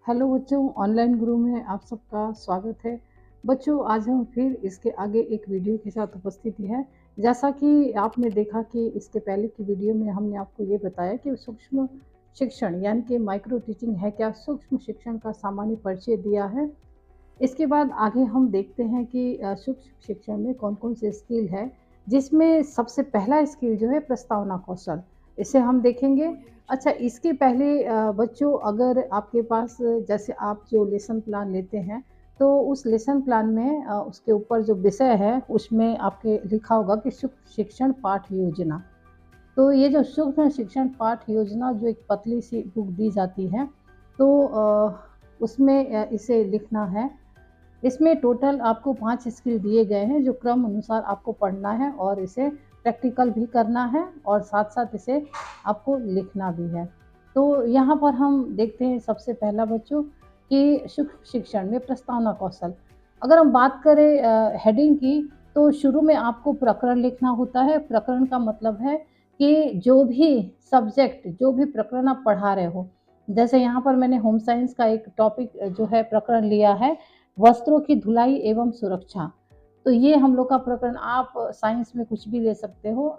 Hello बच्चों, online गुरु में आप सबका स्वागत है। बच्चों, आज हम फिर इसके आगे एक वीडियो के साथ उपस्थित है। जैसा कि आपने देखा कि इसके पहले की वीडियो में हमने आपको ये बताया कि सूक्ष्म शिक्षण यानी कि माइक्रो टीचिंग है क्या, सूक्ष्म शिक्षण का सामान्य परिचय दिया है। इसके बाद आगे हम देखते हैं कि सूक्ष्म शिक्षण में कौन-कौन से स्किल है, जिसमें सबसे पहला स्किल जो है प्रस्तावना कौशल, इसे हम देखेंगे। अच्छा, इसके पहले बच्चों, अगर आपके पास जैसे आप जो लेसन प्लान लेते हैं, तो उस लेसन प्लान में उसके ऊपर जो विषय है, उसमें आपके लिखा होगा कि सूक्ष्म शिक्षण पाठ योजना। तो ये जो सूक्ष्म शिक्षण पाठ योजना जो एक पतली सी बुक दी जाती है, तो उसमें इसे लिखना है। इसमें टोटल आपको 5 स्किल दिए गए हैं, जो क्रम अनुसार आपको पढ़ना है और इसे प्रैक्टिकल भी करना है और साथ-साथ इसे आपको लिखना भी है। तो यहाँ पर हम देखते हैं सबसे पहला बच्चों कि सूक्ष्म शिक्षण में प्रस्तावना कौशल। अगर हम बात करें हेडिंग की, तो शुरू में आपको प्रकरण लिखना होता है। प्रकरण का मतलब है कि जो भी सब्जेक्ट, जो भी प्रकरण आप पढ़ा रहे हो, जैसे यहाँ पर मैंने होम साइंस का एक टॉपिक जो है प्रकरण लिया है, वस्त्रों की धुलाई एवं सुरक्षा। तो ये हम लोग का प्रकरण, आप साइंस में कुछ भी ले सकते हो,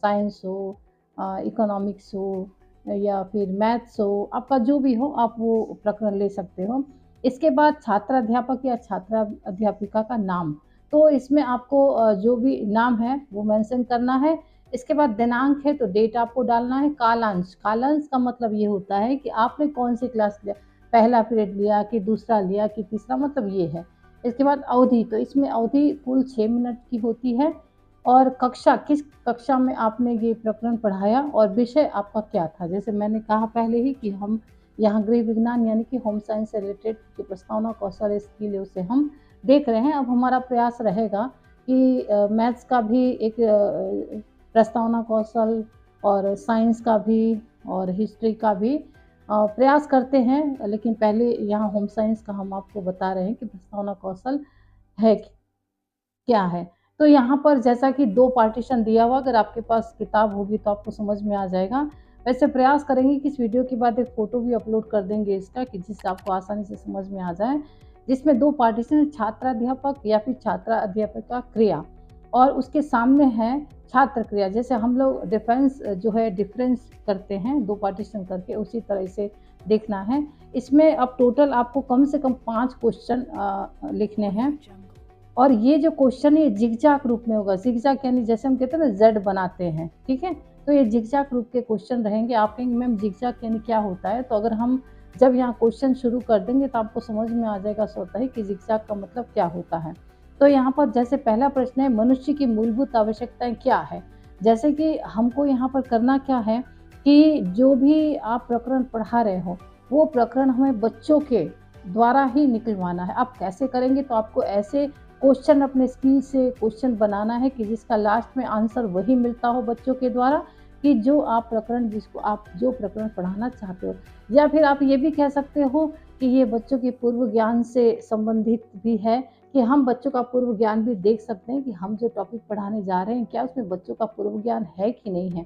साइंस हो, इकोनॉमिक्स हो या फिर मैथ्स हो, आपका जो भी हो आप वो प्रकरण ले सकते हो। इसके बाद छात्र अध्यापक या छात्रा अध्यापिका का नाम, तो इसमें आपको जो भी नाम है वो मेंशन करना है। इसके बाद दिनांक है तो डेट आपको डालना है। कालांश, कालांश का मतलब ये होता है कि आपने कौन सी क्लास लिया, पहला पीरियड लिया कि दूसरा लिया कि तीसरा, मतलब ये है। इसके बाद अवधि, तो इसमें अवधि कुल 6 मिनट की होती है। और कक्षा, किस कक्षा में आपने ये प्रकरण पढ़ाया और विषय आपका क्या था। जैसे मैंने कहा पहले ही कि हम यहाँ गृह विज्ञान यानी कि होम साइंस से रिलेटेड जो प्रस्तावना कौशल स्किल है उसे हम देख रहे हैं। अब हमारा प्रयास रहेगा कि मैथ्स का भी एक प्रस्तावना कौशल और साइंस का भी और हिस्ट्री का भी प्रयास करते हैं। लेकिन पहले यहाँ होम साइंस का हम आपको बता रहे हैं कि प्रस्तावना कौशल है क्या है। तो यहाँ पर जैसा कि 2 पार्टीशन दिया हुआ, अगर आपके पास किताब होगी तो आपको समझ में आ जाएगा। वैसे प्रयास करेंगे कि इस वीडियो के बाद एक फ़ोटो भी अपलोड कर देंगे इसका, कि जिससे आपको आसानी से समझ में आ जाए। जिसमें 2 पार्टीशन है, छात्राध्यापक या फिर छात्रा अध्यापिका क्रिया, और उसके सामने है छात्र क्रिया। जैसे हम लोग डिफरेंस जो है डिफरेंस करते हैं 2 पार्टीशन करके, उसी तरह इसे देखना है। इसमें अब टोटल आपको कम से कम 5 क्वेश्चन लिखने हैं। और ये जो क्वेश्चन है ज़िगज़ैग रूप में होगा। ज़िगज़ैग यानी जैसे हम कहते हैं ना ज़ेड बनाते हैं, ठीक है? तो ये ज़िगज़ैग रूप के क्वेश्चन रहेंगे। आप कहेंगे मैम ज़िगज़ैग यानी क्या होता है? तो अगर हम जब यहाँ क्वेश्चन शुरू कर देंगे तो आपको समझ में आ जाएगा स्वतः ही कि ज़िगज़ैग का मतलब क्या होता है। तो यहाँ पर जैसे पहला प्रश्न है, मनुष्य की मूलभूत आवश्यकताएँ क्या है? जैसे कि हमको यहाँ पर करना क्या है कि जो भी आप प्रकरण पढ़ा रहे हो, वो प्रकरण हमें बच्चों के द्वारा ही निकलवाना है। आप कैसे करेंगे? तो आपको ऐसे क्वेश्चन अपने स्किल से क्वेश्चन बनाना है कि जिसका लास्ट में आंसर वही मिलता हो बच्चों के द्वारा, कि जो आप प्रकरण, जिसको आप जो प्रकरण पढ़ाना चाहते हो। या फिर आप ये भी कह सकते हो कि ये बच्चों के पूर्व ज्ञान से संबंधित भी है, कि हम बच्चों का पूर्व ज्ञान भी देख सकते हैं कि हम जो टॉपिक पढ़ाने जा रहे हैं क्या उसमें बच्चों का पूर्व ज्ञान है कि नहीं है।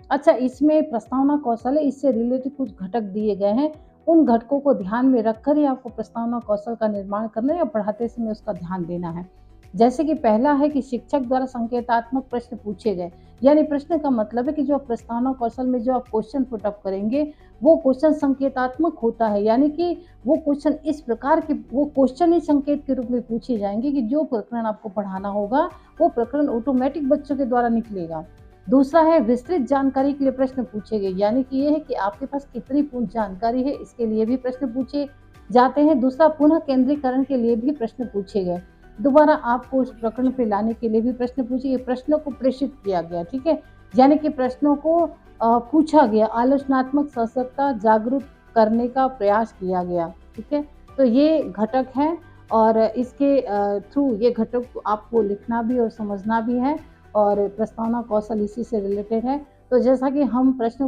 अच्छा, इसमें प्रस्तावना कौशल है, इससे रिलेटेड कुछ घटक दिए गए हैं। उन घटकों को ध्यान में रखकर ही आपको प्रस्तावना कौशल का निर्माण करना है या पढ़ाते समय उसका ध्यान देना है। जैसे कि पहला है कि शिक्षक द्वारा संकेतात्मक प्रश्न पूछे गए। यानी प्रश्न का मतलब है कि जो आप प्रस्तावना कौशल में जो आप क्वेश्चन पुट अप करेंगे, वो क्वेश्चन संकेतात्मक होता है। यानी कि वो क्वेश्चन इस प्रकार के, वो क्वेश्चन ही संकेत के रूप में पूछे जाएंगे कि जो प्रकरण आपको पढ़ाना होगा वो प्रकरण ऑटोमेटिक बच्चों के द्वारा निकलेगा। दूसरा है विस्तृत जानकारी के लिए प्रश्न पूछे गए। यानी कि ये है कि आपके पास कितनी पूर्ण जानकारी है, इसके लिए भी प्रश्न पूछे जाते हैं। दूसरा, पुनः केंद्रीकरण के लिए भी प्रश्न पूछे गए। दोबारा आपको उस प्रकरण पे लाने के लिए भी प्रश्न पूछे गए। प्रश्नों को प्रेषित किया गया, ठीक है? यानी कि प्रश्नों को पूछा गया, आलोचनात्मक सशक्तता जागरूक करने का प्रयास किया गया, ठीक है? तो ये घटक है और इसके थ्रू ये घटक आपको लिखना भी और समझना भी है, और प्रस्तावना कौशल इसी से रिलेटेड है। तो जैसा कि हम प्रश्न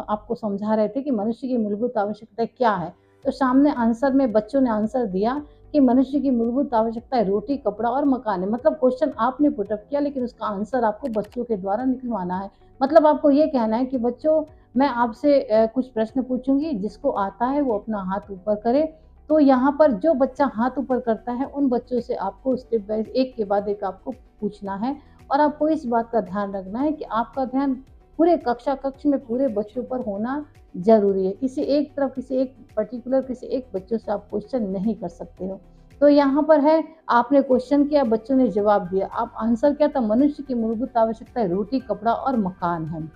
आपको समझा रहे थे कि मनुष्य की मूलभूत आवश्यकता क्या है, तो सामने आंसर में बच्चों ने आंसर दिया कि मनुष्य की मूलभूत आवश्यकताएं रोटी, कपड़ा और मकान है। मतलब क्वेश्चन आपने पुटअप किया लेकिन उसका आंसर आपको बच्चों के द्वारा निकलवाना है। मतलब आपको ये कहना है कि बच्चों, मैं आपसे कुछ प्रश्न पूछूंगी, जिसको आता है वो अपना हाथ ऊपर करे। तो यहाँ पर जो बच्चा हाथ ऊपर करता है उन बच्चों से आपको स्टेप बाय एक के बाद एक आपको पूछना है। और आपको इस बात का ध्यान रखना है कि आपका ध्यान पूरे कक्षा कक्ष में पूरे बच्चों पर होना जरूरी है। किसी एक तरफ, किसी एक पर्टिकुलर, किसी एक बच्चों से आप क्वेश्चन नहीं कर सकते हो। तो यहाँ पर है, आपने क्वेश्चन किया, बच्चों ने जवाब दिया, आप आंसर क्या था? मनुष्य की मूलभूत आवश्यकता रोटी, कपड़ा और मकान है।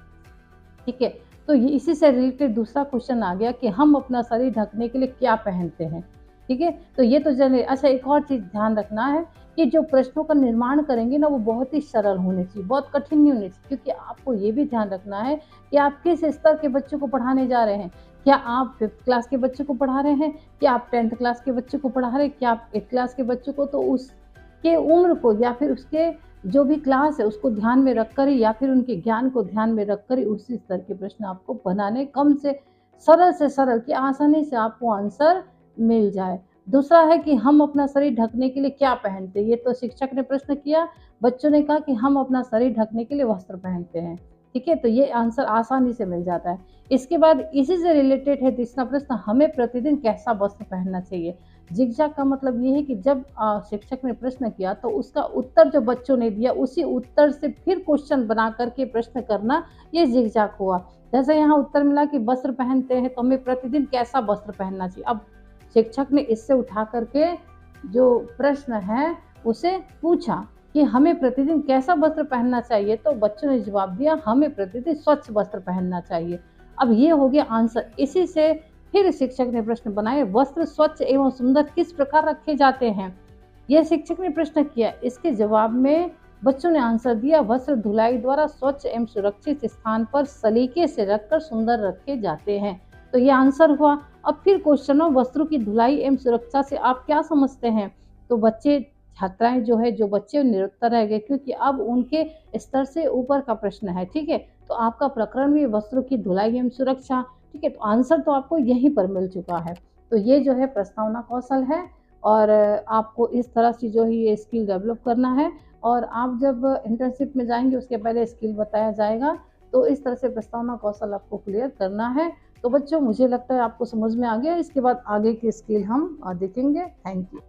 ठीक है, तो ये इसी से रिलेटेड दूसरा क्वेश्चन आ गया कि हम अपना शरीर ढकने के लिए क्या पहनते हैं। ठीक है, तो ये तो जनरल। अच्छा, एक और चीज ध्यान रखना है कि जो प्रश्नों का निर्माण करेंगे ना, वो बहुत ही सरल होने चाहिए, बहुत कठिन नहीं होने चाहिए। क्योंकि आपको ये भी ध्यान रखना है कि आप किस स्तर के बच्चों को पढ़ाने जा रहे हैं। क्या आप 5th क्लास के बच्चों को पढ़ा रहे हैं, क्या आप 10th क्लास के बच्चों को पढ़ा रहे हैं, क्या आप 8th क्लास के बच्चों को? तो उसके उम्र को या फिर उसके जो भी क्लास है उसको ध्यान में रखकर ही, या फिर उनके ज्ञान को ध्यान में रखकर ही उसी स्तर के प्रश्न आपको बनाने, कम से सरल कि आसानी से आपको आंसर मिल जाए। दूसरा है कि हम अपना शरीर ढकने के लिए क्या पहनते हैं। ये तो शिक्षक ने प्रश्न किया, बच्चों ने कहा कि हम अपना शरीर ढकने के लिए वस्त्र पहनते हैं। ठीक है, तो ये आंसर आसानी से मिल जाता है। इसके बाद इसी से रिलेटेड है तीसरा प्रश्न, हमें प्रतिदिन कैसा वस्त्र पहनना चाहिए। जिगजैग का मतलब ये है कि जब शिक्षक ने प्रश्न किया तो उसका उत्तर जो बच्चों ने दिया उसी उत्तर से फिर क्वेश्चन बना करके प्रश्न करना, ये जिगजैग हुआ। जैसे यहाँ उत्तर मिला कि वस्त्र पहनते हैं, तो हमें प्रतिदिन कैसा वस्त्र पहनना चाहिए। अब शिक्षक ने इससे उठा करके जो प्रश्न है उसे पूछा कि हमें प्रतिदिन कैसा वस्त्र पहनना चाहिए, तो बच्चों ने जवाब दिया हमें प्रतिदिन स्वच्छ वस्त्र पहनना चाहिए। अब ये हो गया आंसर। इसी से फिर शिक्षक ने प्रश्न बनाए, वस्त्र स्वच्छ एवं सुंदर किस प्रकार रखे जाते हैं। यह शिक्षक ने प्रश्न किया। इसके जवाब में बच्चों ने आंसर दिया, वस्त्र धुलाई द्वारा स्वच्छ एवं सुरक्षित स्थान पर सलीके से रखकर सुंदर रखे जाते हैं। तो ये आंसर हुआ। अब फिर क्वेश्चन हो, वस्त्रों की धुलाई एवं सुरक्षा से आप क्या समझते हैं। तो बच्चे, छात्राएं जो है, जो बच्चे निरुत्तर रह गए, क्योंकि अब उनके स्तर से ऊपर का प्रश्न है। ठीक है, तो आपका प्रकरण भी वस्त्रों की धुलाई एवं सुरक्षा। ठीक है, तो आंसर तो आपको यहीं पर मिल चुका है। तो ये जो है प्रस्तावना कौशल है, और आपको इस तरह से जो है ये स्किल डेवलप करना है। और आप जब इंटर्नशिप में जाएंगे उसके पहले स्किल बताया जाएगा। तो इस तरह से प्रस्तावना कौशल आपको क्लियर करना है। तो बच्चों, मुझे लगता है आपको समझ में आ गया। इसके बाद आगे की स्किल हम देखेंगे। Thank you.